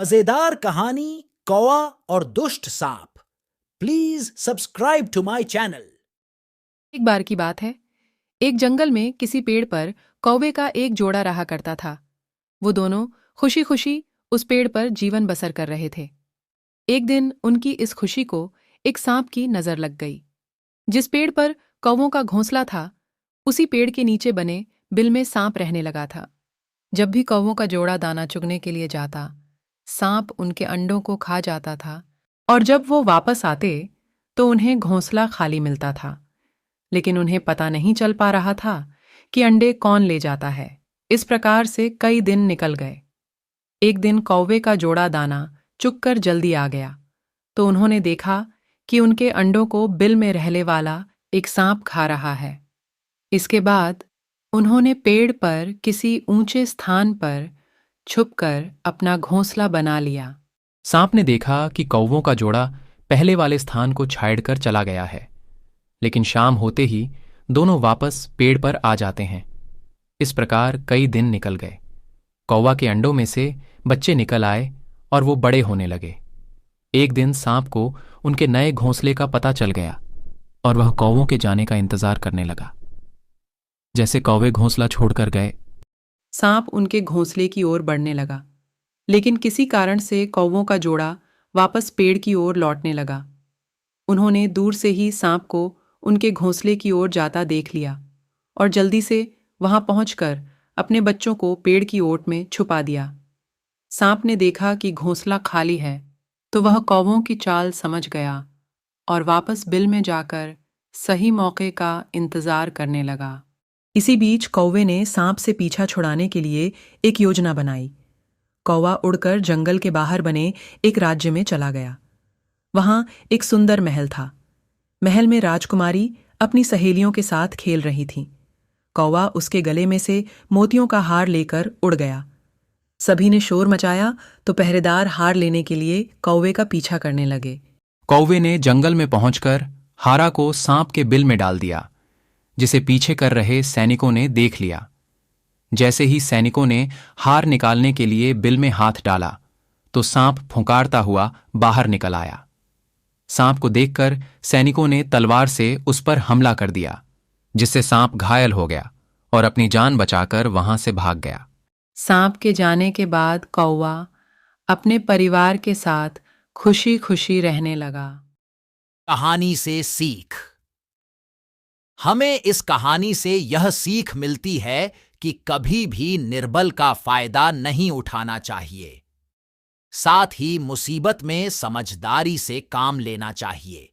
मजेदार कहानी कौवा और दुष्ट सांप। Please subscribe to my channel. एक बार की बात है, एक जंगल में किसी पेड़ पर कौवे का एक जोड़ा रहा करता था। वो दोनों खुशी खुशी उस पेड़ पर जीवन बसर कर रहे थे। एक दिन उनकी इस खुशी को एक सांप की नजर लग गई। जिस पेड़ पर कौवों का घोंसला था, उसी पेड़ के नीचे बने बिल में सांप रहने लगा था। जब भी कौवों का जोड़ा दाना चुगने के लिए जाता, सांप उनके अंडों को खा जाता था, और जब वो वापस आते तो उन्हें घोंसला खाली मिलता था। लेकिन उन्हें पता नहीं चल पा रहा था कि अंडे कौन ले जाता है। इस प्रकार से कई दिन निकल गए। एक दिन कौवे का जोड़ा दाना चुगकर जल्दी आ गया, तो उन्होंने देखा कि उनके अंडों को बिल में रहने वाला एक सांप खा रहा है। इसके बाद उन्होंने पेड़ पर किसी ऊंचे स्थान पर छुपकर अपना घोंसला बना लिया। सांप ने देखा कि कौवों का जोड़ा पहले वाले स्थान को छाड़कर चला गया है, लेकिन शाम होते ही दोनों वापस पेड़ पर आ जाते हैं। इस प्रकार कई दिन निकल गए। कौवा के अंडों में से बच्चे निकल आए और वो बड़े होने लगे। एक दिन सांप को उनके नए घोंसले का पता चल गया और वह कौवों के जाने का इंतजार करने लगा। जैसे कौवे घोंसला छोड़कर गए, सांप उनके घोंसले की ओर बढ़ने लगा, लेकिन किसी कारण से कौवों का जोड़ा वापस पेड़ की ओर लौटने लगा। उन्होंने दूर से ही सांप को उनके घोंसले की ओर जाता देख लिया और जल्दी से वहां पहुंचकर अपने बच्चों को पेड़ की ओट में छुपा दिया। सांप ने देखा कि घोंसला खाली है, तो वह कौवों की चाल समझ गया और वापस बिल में जाकर सही मौके का इंतजार करने लगा। इसी बीच कौवे ने सांप से पीछा छुड़ाने के लिए एक योजना बनाई। कौवा उड़कर जंगल के बाहर बने एक राज्य में चला गया। वहां एक सुंदर महल था। महल में राजकुमारी अपनी सहेलियों के साथ खेल रही थी। कौवा उसके गले में से मोतियों का हार लेकर उड़ गया। सभी ने शोर मचाया तो पहरेदार हार लेने के लिए कौवे का पीछा करने लगे। कौवे ने जंगल में पहुंचकर हारा को सांप के बिल में डाल दिया, जिसे पीछे कर रहे सैनिकों ने देख लिया। जैसे ही सैनिकों ने हार निकालने के लिए बिल में हाथ डाला, तो सांप फुंकारता हुआ बाहर निकल आया। सांप को देखकर सैनिकों ने तलवार से उस पर हमला कर दिया, जिससे सांप घायल हो गया और अपनी जान बचाकर वहां से भाग गया। सांप के जाने के बाद कौवा अपने परिवार के साथ खुशी खुशी रहने लगा। कहानी से सीख। हमें इस कहानी से यह सीख मिलती है कि कभी भी निर्बल का फायदा नहीं उठाना चाहिए। साथ ही मुसीबत में समझदारी से काम लेना चाहिए।